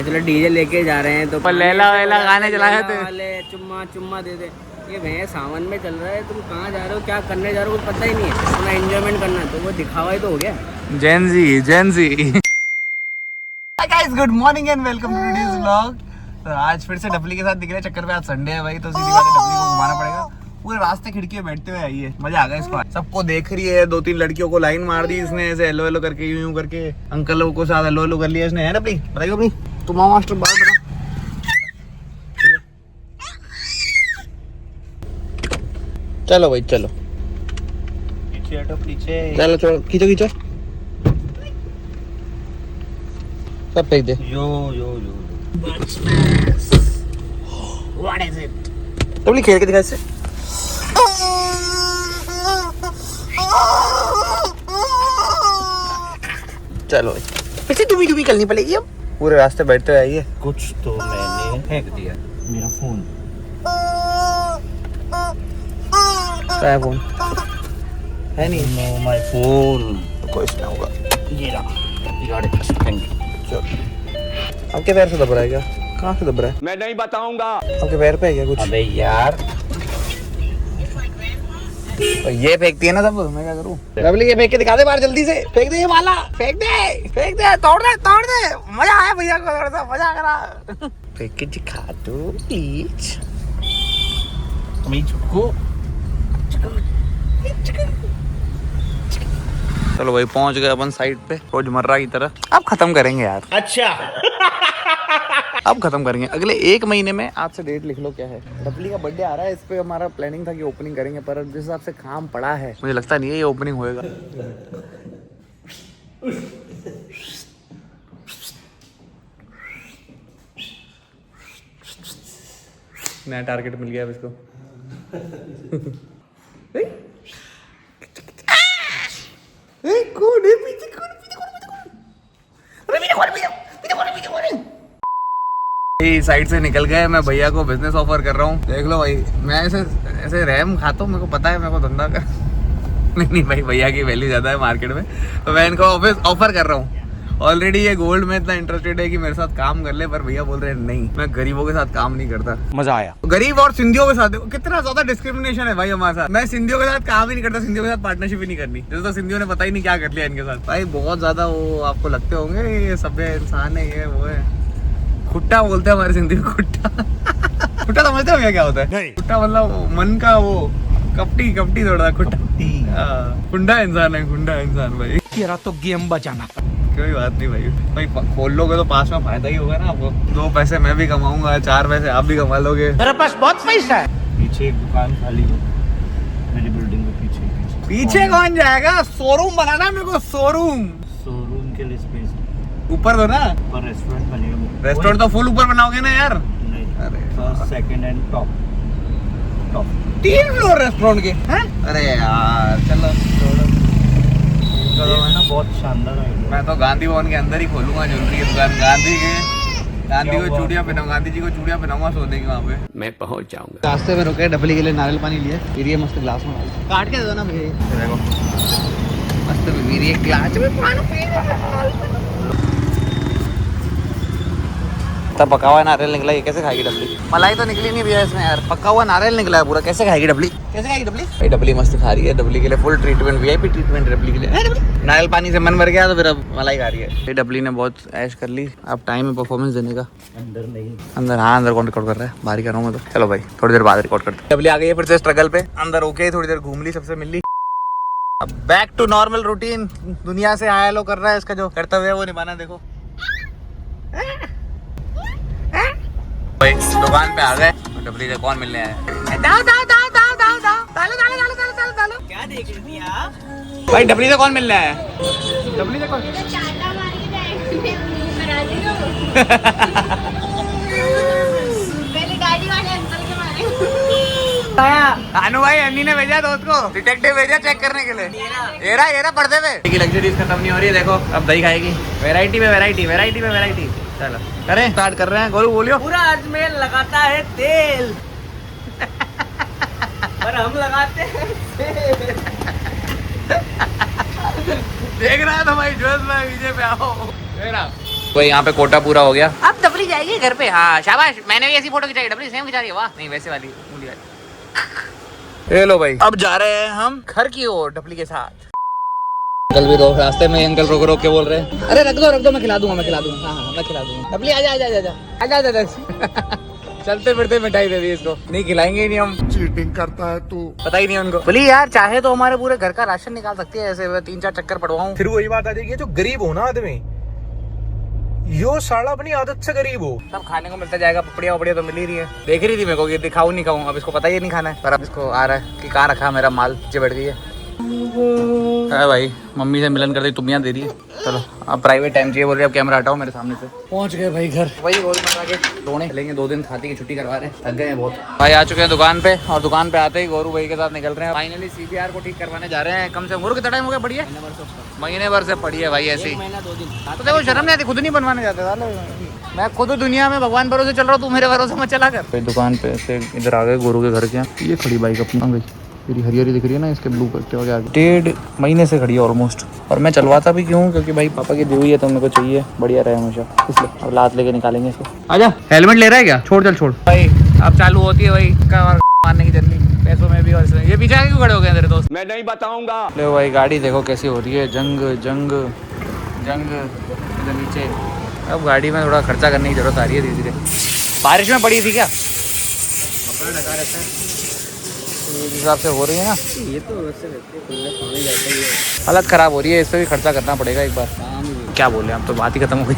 चलो डीजे लेके जा रहे हैं तो लैला वैला गाने चलाए थे, चुम्मा चुम्मा दे दे। ये भैया सावन में चल रहा है, तुम कहाँ जा रहे हो, क्या करने जा रहे हो, कुछ पता ही नहीं है। अपना एंजॉयमेंट करना है तो वो दिखावा ही तो हो गया। Gen Z. Guys good morning and welcome to today's vlog. तो आज फिर से डबली के साथ दिख रहे चक्कर पे। आज संडे है भाई, तो सीधी बात है डबली को घुमाना पड़ेगा। पूरे रास्ते खिड़की में बैठते हुए आई है, मजा आ गया इसको। सबको देख रही है, 2-3 लड़कियों को लाइन मार दी इसने, ऐसे हेलो हेलो करके, यूं करके अंकलों को साथ हेलो हेलो कर लिया इसने, है ना? डबली बताइए अपनी, तुम मास्टर बात बता। चलो भाई चलो, पीछे हटो, पीछे चलो, चलो खींचो खींचो, सब फेंक दे। यो यो यो व्हाट इज इट? डबली खेल के दिखा इससे। चलो पीछे डूबी करनी पड़ेगी अब। पूरे रास्ते बैठते हुए आई है। कुछ तो मैंने फेंक दिया, मेरा फोन। क्या है फोन? है नहीं। No my phone. कोई ना होगा, ये रहा, थैंक यू। चलो, आपके पैर से दब रहा है क्या? कहाँ से दब रहा है? मैं नहीं बताऊंगा। आपके पैर पे है क्या कुछ? अबे यार, तो ये फेंकती है ना सब, मैं क्या करूँ? डबली ये फेंक के दिखा दे बाहर, जल्दी से फेंक दे ये वाला, फेंक दे, तोड़ दे। मजा आया भैया को, थोड़ा सा मजा आ रहा। फेंक के दिखा दो प्लीज। चलो भाई पहुंच गए अपन साइड पे, रोजमर्रा की तरह। अब खत्म करेंगे यार। अच्छा अब खत्म करेंगे अगले 1 महीने में। आज से डेट लिख लो क्या है। डबली का बर्थडे आ रहा है, इस पे हमारा प्लानिंग था कि ओपनिंग करेंगे, पर जिस हिसाब से काम पड़ा है मुझे लगता नहीं है ये ओपनिंग होएगा। नया टारगेट मिल गया अब इसको। कौन है पीछे? साइड से निकल गए। मैं भैया को बिजनेस ऑफर कर रहा हूँ, देख लो भाई। मैं ऐसे रैम खाता हूँ, मेरे को पता है, मेरे को धंधा कर नहीं भाई, भैया की वैल्यू ज्यादा है मार्केट में, तो मैं इनको ऑफर कर रहा हूँ। ऑलरेडी ये गोल्ड में इतना इंटरेस्टेड है कि मेरे साथ काम कर ले, पर भैया बोल रहे हैं नहीं, मैं गरीबों के साथ काम नहीं करता। मजा आया। गरीब और सिंधियों के साथ कितना ज्यादा डिस्क्रिमिनेशन है भाई हमारे साथ। मैं सिंधियों के साथ काम ही नहीं करता, सिंधियों के साथ पार्टनरशिप ही नहीं करनी। जैसे तो सिंधियों ने पता ही नहीं क्या कर लिया इनके साथ भाई। बहुत ज्यादा वो आपको लगते होंगे ये सभ्य इंसान है, ये वो है। खुट्टा बोलते हैं हमारे सिंधी में, खुट्टा। खुट्टा समझते हो क्या होता है? खुट्टा मतलब मन का वो कपटी थोड़ा खुट्टा। गुंडा इंसान है, गुंडा इंसान भाई। तेरा तो गेम बचाना। कोई बात नहीं भाई खोल लोगे तो पास में फायदा ही होगा ना आपको। 2 पैसे मैं भी कमाऊंगा, 4 पैसे आप भी कमा लोगे। मेरे पास बहुत पैसा है। पीछे एक दुकान खाली है मेरी बिल्डिंग के पीछे कौन जाएगा? शोरूम बनाना है मेरे को, शोरूम के लिए स्पेस ऊपर दो ना, ऊपर रेस्टोरेंट बनेगा। रेस्टोरेंट तो फुल ऊपर बनाओगे ना यार? नहीं, अरे first second and top 3 floor restaurant के हैं? अरे यार चलो है ना, बहुत शानदार है। मैं तो गांधी भवन के अंदर ही खोलूंगा ज्वेलरी की दुकान। गांधी को चूड़ियां पहनाऊंगा, गांधी जी को चूड़ियां पहनाऊंगा सोने की। वहाँ पे मैं पहुंच जाऊंगा। रास्ते में रुके, डबली के लिए नारियल पानी लिए, फिर ये मस्त ग्लास में काट के दो ना भैया। देखो मस्त भी ग्लास में पानी। पका हुआ नारियल निकला, ये कैसे खाएगी डबली? मलाई तो निकली नहीं भैया इसमें यार, पका हुआ नारियल निकला है पूरा। कैसे खाएगी डबली? भाई डबली मस्त खा रही है। डबली के लिए फुल ट्रीटमेंट, वीआईपी ट्रीटमेंट डबली के लिए। नारियल पानी से मन भर गया तो फिर अब मलाई खा रही है। डबली ने बहुत ऐश कर ली, अब टाइम है परफॉर्मेंस देने का। अंदर नहीं, अंदर हाँ, अंदर कौन रिकॉर्ड कर रहा है? बाहर कर रहा हूँ मैं तो। चलो भाई थोड़ी देर बाद रिकॉर्ड करते। डबली आ गई है फिर से स्ट्रगल पे। अंदर ओके, थोड़ी देर घूम ली, सबसे मिल ली। अब बैक टू नॉर्मल रूटीन। दुनिया से आया लो कर रहा है, इसका जो कर्तव्य है वो निभाना। देखो भाई दुकान पे आ गए, डबली से कौन मिलने आया? डालो। क्या देख रही थी आप? भाई डबली से कौन मिलने आया? डबली से कौन? अनु भाई अन्नी ने भेजा दोस्त को, डिटेक्टिव भेजा चेक करने के लिए। ये रहा पर्दे पे। लग्जरीज खत्म नहीं हो रही है, देखो अब दही खाएगी। वैरायटी में वैरायटी। चलो करें, स्टार्ट कर रहे हैं। गोलू बोलियो। पूरा अजमेर लगाता है तेल पर हम लगाते हैं देख रहा है तो भाई जोश में पीछे पे आओ। तो यहाँ पे कोटा पूरा हो गया, अब डबली जाएगी घर पे। हाँ शाबाश, मैंने भी ऐसी फोटो खिंचाई, डबली सेम खिंचा रही है। वाह, नहीं वैसे वाली मूली वाली। ये लो भाई, अब जा रहे हैं हम घर की ओर डबली के साथ। अंकल भी रोक, रास्ते में अंकल रोक रोक के बोल रहे हैं, अरे रख दो मैं खिला दूंगा, मैं खिला दूंगा। हाँ मैं खिला दूंगा। डबली आजा आजा आजा आजा आजा आजा। चलते फिरते मिठाई दे दी इसको, नहीं खिलाएंगे ही नहीं हम। चीटिंग करता है तू। पता ही नहीं उनको। बोली यार चाहे तो हमारे पूरे घर का राशन निकाल सकती है, ऐसे 3-4 चक्कर पड़वाऊं। फिर वही बात आ जाएगी, जो गरीब हो ना आदमी, यो साला अपनी आदत से गरीब हो। सब खाने को मिलता जाएगा, पपड़िया वपड़िया तो मिल ही रही है। देख रही थी मेरे को कि दिखाऊं नहीं खाऊं, अब इसको पता ही नहीं खाना है। पर अब इसको आ रहा है कि कहाँ रखा मेरा माल, नीचे बैठ गई है। अरे भाई मम्मी से मिलन करती तुम्बियाँ दे रही है। चलो अब प्राइवेट टाइम चाहिए बोल रही है, अब कैमरा हटाओ मेरे सामने से। पहुंच गए भाई घर। वही रोज मचा के रोने लेंगे, 2 दिन खाती की छुट्टी करवा रहे हैं, थक गए हैं बहुत। भाई आ चुके हैं दुकान पे, और दुकान पे आते ही गौरू भाई के साथ निकल रहे हैं। फाइनली CBR को ठीक करवाने जा रहे हैं। कम से कम कितना टाइम हो गया? बढ़िया महीने भर से पड़ी है भाई ऐसी। महीना 2 दिन तो देखो शर्म नहीं आती, खुद नहीं बनवाने जाते। मैं खुद दुनिया में भगवान भरोसे चल रहा हूँ, तू मेरे भरोसे मत चला कर। दुकान पे से इधर आ गए गोरू के घर के। ये खड़ी बाइक अपना गई, तेरी हरी दिख रही है ना, इसके ब्लू पत्ते वगैरह 1.5 महीने से खड़ी है ऑलमोस्ट। और मैं चलवाता भी क्यों, क्योंकि भाई पापा की दी हुई है तो मेरे को चाहिए बढ़िया रहे हमेशा, इसलिए। अब लात लेके निकालेंगे इसको। आजा, हेलमेट ले रहा है क्या? छोड़ चल छोड़ भाई। अब चालू होती है भाई का मारने की जर्नी, पैसों में भी और इसमें। ये पीछे आके क्यों खड़े हो गए तेरे दोस्त? मैं नहीं बताऊंगा। ले भाई गाड़ी देखो कैसी हो रही है, जंग जंग जंग इधर नीचे। अब गाड़ी में थोड़ा खर्चा करने की जरूरत आ रही है धीरे धीरे। बारिश में पड़ी थी क्या? कपड़ा ढका रहता है इस हिसाब से हो रही है ना। ये तो वैसे पानी जाता ही है। हालत खराब हो रही है, इस पे भी खर्चा करना पड़ेगा एक बार। क्या बोले, हम तो बात ही खत्म हो गई।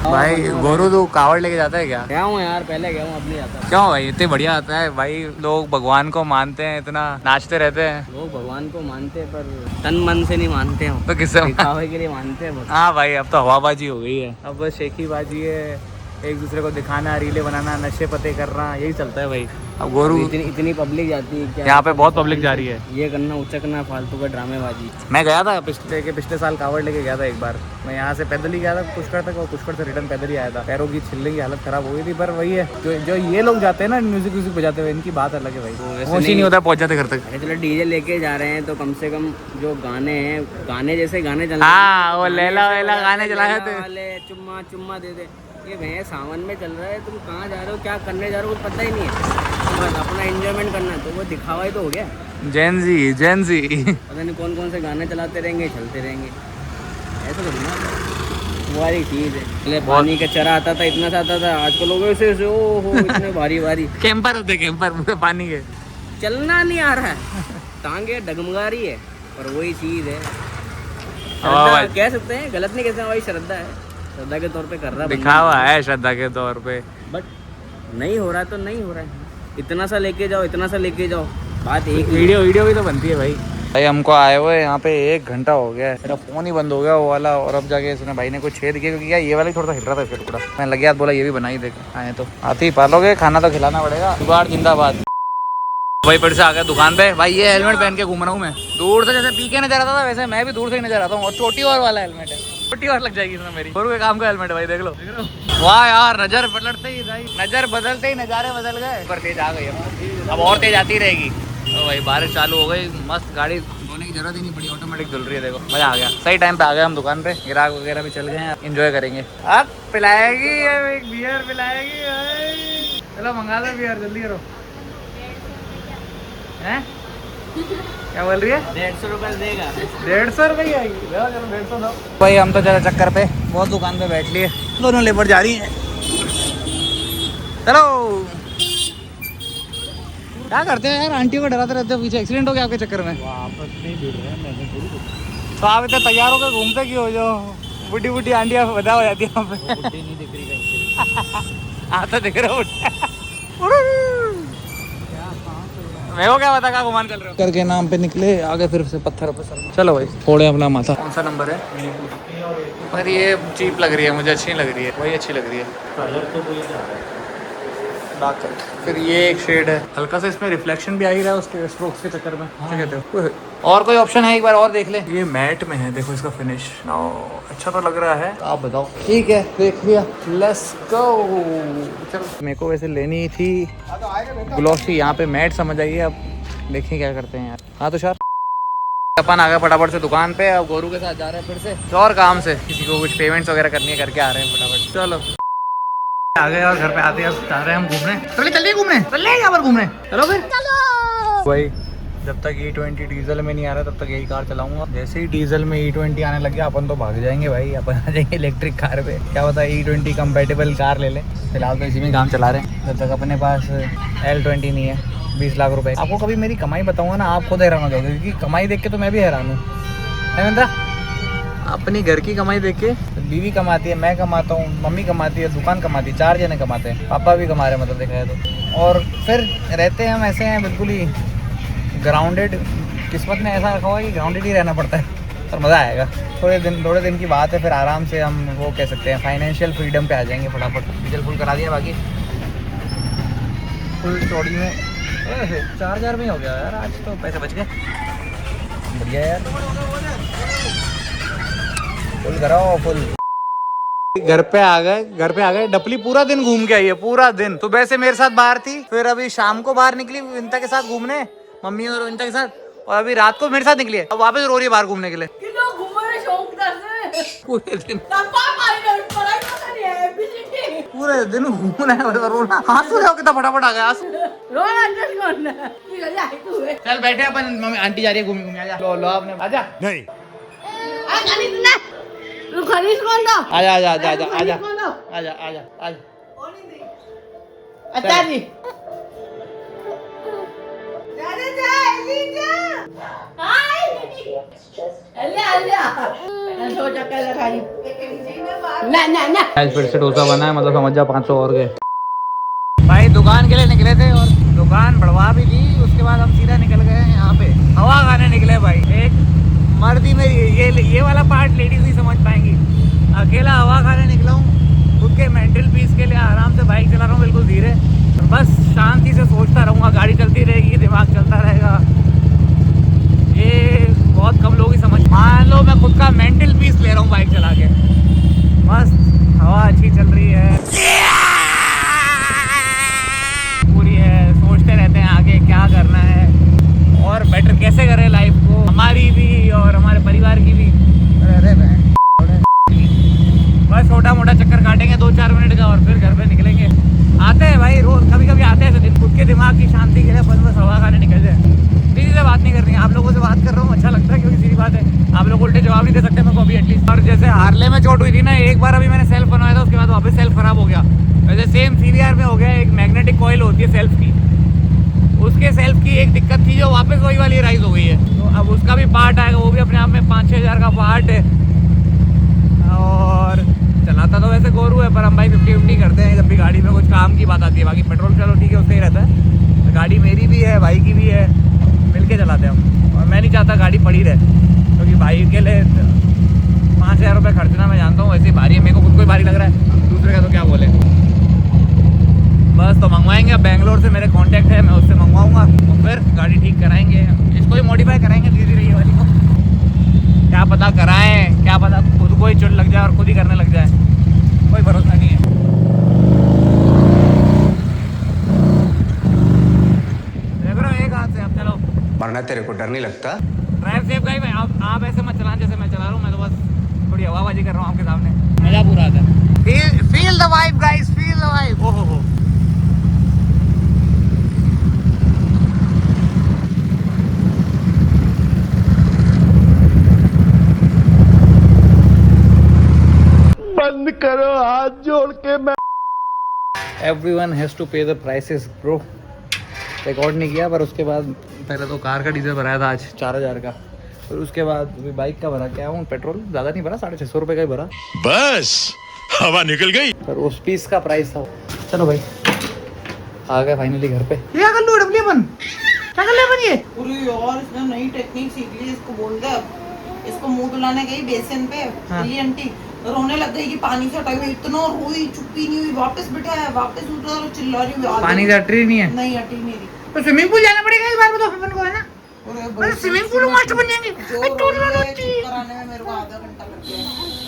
भाई गोरू तो कावड़ लेके जाता है क्या? गया हूँ यार, पहले गया हूँ, अब नहीं जाता। क्यों भाई, इतने बढ़िया आता है भाई। लोग भगवान को मानते हैं, इतना नाचते रहते हैं। लोग भगवान को मानते हैं पर तन मन से नहीं मानते हैं, तो किससे? दिखावे के लिए मानते हैं बस। हाँ भाई, अब तो हवाबाजी हो गई है, अब बस शेखीबाजी है, एक दूसरे को दिखाना, रीले बनाना, नशे पते करना, यही चलता है भाई। अब गोरू इतनी पब्लिक जाती है क्या? यहाँ पे बहुत पब्लिक जा रही है। ये करना उचकना फालतू का ड्रामेबाजी। मैं गया था पिछले साल कावड़ लेके गया था एक बार। मैं यहाँ से पैदल ही गया था पुष्कर तक, और पुष्कर से रिटर्न पैदल ही आया था। पैरों की छिलने की हालत खराब हो गई थी। पर वही है, जो ये लोग जाते हैं ना म्यूजिक व्यूजिक बजाते हुए, इनकी बात अलग है भाई। होश ही नहीं होता पहुंच जाते घर तक। चलो डीजे लेके जा रहे हैं तो कम से कम जो गाने हैं, गाने जैसे गाने चल, हाँ वो लैला वैला गाने चलाए थे, चुम्मा चुम्मा दे दे। ये भैया सावन में चल रहा है, तुम कहाँ जा रहे हो, क्या करने जा रहे हो, कुछ पता ही नहीं है। बस अपना एंजॉयमेंट करना है, तो वो दिखावा ही तो हो गया। जेंजी पता नहीं कौन कौन से गाने चलाते रहेंगे, चलते रहेंगे, ऐसा तो नहीं। वो वाली चीज़ है। पहले पानी का चरा आता था, इतना सा आता था, आजकल लोग ऐसे ऐसे ओ हो इतने भारी भारी कैंपर होते, कैंपर पूरे पानी के। चलना नहीं आ रहा है, टांगे डगमगा रही है। पर वही चीज़ है, कह सकते हैं, गलत नहीं कहते, वही श्रद्धा है, श्रद्धा के तौर पे कर रहा, दिखावा है श्रद्धा के तौर पे। बट नहीं हो रहा है तो नहीं हो रहा है। इतना सा लेके जाओ, इतना सा लेके जाओ, बात एक वीडियो भी तो बनती है भाई। हमको आए हुए यहाँ पे 1 घंटा हो गया है, मेरा फोन ही बंद हो गया वो वाला। और अब जाके इसने भाई ने कुछ छेद किया, क्योंकि ये वाला ही थोड़ा सा हिल रहा था इसका टुकड़ा। मैं लग गया, बोला ये भी बनाई देख, आए तो आते ही पालोगे, खाना तो खिलाना पड़ेगा। जुगाड़ जिंदाबाद। भाई फिर से आ गया दुकान पे। भाई ये हेलमेट पहन के घूम रहा हूँ मैं, दूर से जैसे पी के नजर आता था वैसे मैं भी दूर से ही नजर आता हूँ। और चोटी और वाला हेलमेट है, चोटी और लग जाएगी इसमें मेरी। और के काम का हेलमेट है भाई, देख लो। वाह यार, नजर बदलते ही भाई, नजर बदलते ही नजारे बदल गए। पर तेज आ गई, अब और तेज आती रहेगी। तो भाई बारिश चालू हो गई, मस्त गाड़ी धोने की जरूरत ही नहीं पड़ी, ऑटोमेटिक धुल रही है। देखो मजा आ गया, सही टाइम पे आ गए हम दुकान पे। ग्राहक वगैरह भी चल गए हैं, एंजॉय करेंगे। अब पिलाएगी एक बियर पिलाएगी। चलो मंगा लो बियर, जल्दी करो। हैं क्या बोल रही है? 150 रुपये देगा। 150 रुपये आएगी, चलो 150 दो। भाई हम तो चले चक्कर पे, बहुत दुकान पे बैठ लिए, दोनों लेबर जा रही हैं। चलो क्या करते हैं यार, आंटियों को डराते रहते हो, पीछे एक्सीडेंट हो गया आपके चक्कर में। वापस नहीं भिड़ रहे हैं, मैंने थोड़ी कुछ। तो आप इतने तैयार होकर घूमते क्यों हो? जो बुढ़ी बुढ़ी आंटियाँ बदा हो जाती है वहाँ पे। बुड्ढी नहीं दिख रही कहीं। हाँ तो दिख रहा हूँ। मैं वो क्या बता कहाँ घुमान चल रहे हो करके नाम पे निकले, आगे फिर से पत्थर पे सर। चलो भाई थोड़े अपना माथा। कौन सा नंबर है? पर ये चीप लग रही है, मुझे अच्छी नहीं लग रही है। वही अच्छी लग रही है, कलर तो वही जा रहा है, डार्क कलर। फिर ये एक शेड है, हल्का सा इसमें रिफ्लेक्शन भी आ ही रहा है उसके स्ट्रोक्स के चक्कर में। क्या कहते हो? और कोई ऑप्शन है? एक बार और देख ले। ये मैट में है, देखो इसका फिनिश अच्छा तो लग रहा है। आप बताओ। ठीक है देख लिया, लेट्स गो। चलो मेरे को वैसे लेनी थी ग्लॉसी, यहाँ पे मैट समझ आइए। अब देखिए क्या करते हैं यार। हाँ तुषार अपन आ गए फटाफट से दुकान पे। अब गोरू के साथ जा रहे हैं फिर से और काम से, किसी को कुछ पेमेंट्स वगैरह करनी है, करके आ रहे हैं फटाफट। चलो आ गए और घर पे आते हैं, जा रहे हैं हम घूमने। चलिए घूमने, चलिए यहाँ पर घूमने, चलो फिर। भाई जब तक E20 डीजल में नहीं आ रहा तब तक यही कार चलाऊंगा। जैसे ही डीजल में E20 आने लग गया अपन तो भाग जाएंगे भाई, अपन आ जाएंगे इलेक्ट्रिक कार पे। क्या पता E20 कंपेटेबल कार ले ले। फिलहाल तो इसी में काम चला रहे हैं जब तक अपने पास L20 नहीं है। 20 लाख रुपए। आपको कभी मेरी कमाई बताऊंगा ना, आप खुद हैरान हो जाओगे, क्योंकि कमाई देख के तो मैं भी हैरान हूँ। अपनी घर की कमाई देख के बीवी कमाती है, मैं कमाता हूँ, मम्मी कमाती है, दुकान कमाती है, 4 जने कमाते हैं, पापा भी कमा रहे हैं मतलब देखा है तो। और फिर रहते हैं हम ऐसे हैं बिल्कुल ही ग्राउंडेड। किस्मत ने ऐसा रखा हुआ है कि ग्राउंडेड ही रहना पड़ता है, पर मज़ा आएगा। थोड़े दिन की बात है, फिर आराम से हम वो कह सकते हैं फाइनेंशियल फ्रीडम पे आ जाएंगे। फटाफट डीजल फुल करा दिया, बाकी फुल चौड़ी में 4000 में ही हो गया यार। आज तो पैसे बच गए, बढ़िया यार। फुल कराओ फुल। घर पे आ गए। डपली पूरा दिन घूम के आई है, पूरा दिन। सुबह से मेरे साथ बाहर थी, फिर अभी शाम को बाहर निकली विंता के साथ घूमने, मम्मी और विंता के साथ, और अभी रात को मेरे साथ निकली है। अब वापस रो रही है बाहर घूमने के लिए। पूरे दिन घूमना है, रोना। आंसू देखो कितना फटाफट आ गया। चल बैठे अपन, मम्मी आंटी जा रही है घूम आजा। लो आपने आजा। नहीं आजा। अच्छा जी फिर से डोसा बना है, मतलब समझ जा 500 और गए। भाई दुकान के लिए निकले थे और दुकान बढ़वा भी दी। उसके बाद हम सीधा निकल गए यहाँ पे हवा खाने निकले। भाई एक मर्दी में ये वाला पार्ट लेडीज ही समझ पाएंगी। अकेला हवा खाने निकला हूँ, खुद के मेंटल पीस के लिए आराम से बाइक चला रहा हूँ बिल्कुल धीरे, और बस शांति से सोचता रहूँगा। गाड़ी चलती रहेगी, दिमाग चलता रहेगा। ये बहुत कम लोग ही समझ। मान लो मैं खुद का मेंटल पीस ले रहा हूँ बाइक चला के, मस्त हवा अच्छी चल रही है, पूरी है। सोचते रहते हैं आगे क्या करना है और बेटर कैसे करें लाइफ को, हमारी भी और हमारे परिवार की भी। बस छोटा मोटा चक्कर काटेंगे 2-4 मिनट का और फिर घर पे निकलेंगे। आते हैं भाई रोज, कभी कभी आते हैं ऐसे दिन, खुद के दिमाग की शांति के लिए बस हवा खाने निकल जाए। किसी से बात नहीं करनी है, आप लोगों से बात कर रहा हूँ, अच्छा लगता है, क्योंकि सीधी बात है आप लोग उल्टे जवाब नहीं दे सकते मेरे को अभी एटलीस्ट। और जैसे हार्ले में चोट हुई थी ना एक बार, अभी मैंने सेल्फ बनवाया था, उसके बाद वापस सेल्फ खराब हो गया। वैसे सेम CVR में हो गया। एक मैग्नेटिक कॉइल होती है सेल्फ की, उसके सेल्फ की एक दिक्कत थी जो वापस वही वाली राइज हो गई है। तो अब उसका भी पार्ट आएगा, वो भी अपने आप में 5-6 हज़ार का पार्ट है। और चलाता तो वैसे गोरू है, पर हम भाई 50-50 करते हैं जब भी गाड़ी में कुछ काम की बात आती है। बाकी पेट्रोल चलो ठीक है, उससे ही रहता है। तो गाड़ी मेरी भी है, भाई की भी है, मिलके चलाते हैं हम। और मैं नहीं चाहता गाड़ी पड़ी रहे, क्योंकि भाई के लिए 5,000 रुपये खर्चना मैं जानता हूँ वैसे ही भारी है, मेरे को खुद को ही भारी लग रहा है, दूसरे का तो क्या बोले। बस तो मंगवाएंगे। अब बेंगलोर से मेरे कांटेक्ट है, मैं उससे मंगवाऊंगा और फिर गाड़ी ठीक कराएंगे। इसको ही मॉडिफाई कराएंगे धीरे धीरे, ये वाली को। क्या पता कराएं, क्या पता खुद को ही चोट लग जाए और खुद ही करने लग जाए, कोई भरोसा नहीं है। देख रहे हो एक हाथ से। अब चलो मरना, तेरे को डर नहीं लगता? Drive safe guys. आप ऐसे मत चलाएं जैसे मैं चला रहा हूँ, मैं तो बस थोड़ी हवाबाजी कर रहा हूँ आपके सामने, मजा पूरा आता है। Feel the vibe guys, feel the vibe. ओहो बंद करो हाथ जोड़ के। मैं Everyone has to pay the prices bro। Record नहीं किया, पर उसके बाद पहले तो कार का डीजल भराया था आज 4000 का, फिर उसके बाद बाइक का भरा। क्या हूँ पेट्रोल ज़्यादा नहीं भरा, 650 रुपये का ही भरा, बस हवा निकल गई। पर उस पीस का प्राइस था। चलो भाई आ गए फाइनली घर पे। क्या कर लो डब्ल्यू अपन, क्या कर ले अपन ये पूरी। और इसने नई टेक्निक सीख ली, इसको बोल दे अब इसको मुंह धुलाने गई बेसन पे, अली आंटी रोने लग गई कि पानी से हटाई। इतना रोई, चुप्पी नहीं हुई, वापस बिठाया, वापस उठा और चिल्ला रही हुई। पानी से हटी नहीं है? नहीं हटी नहीं रही। तो स्विमिंग पूल जाना पड़ेगा इस बार में तो अपन को, है ना? स्विमिंग पूल मास्टर बन जाएंगे। कराने में मेरे को आधा घंटा लग गया।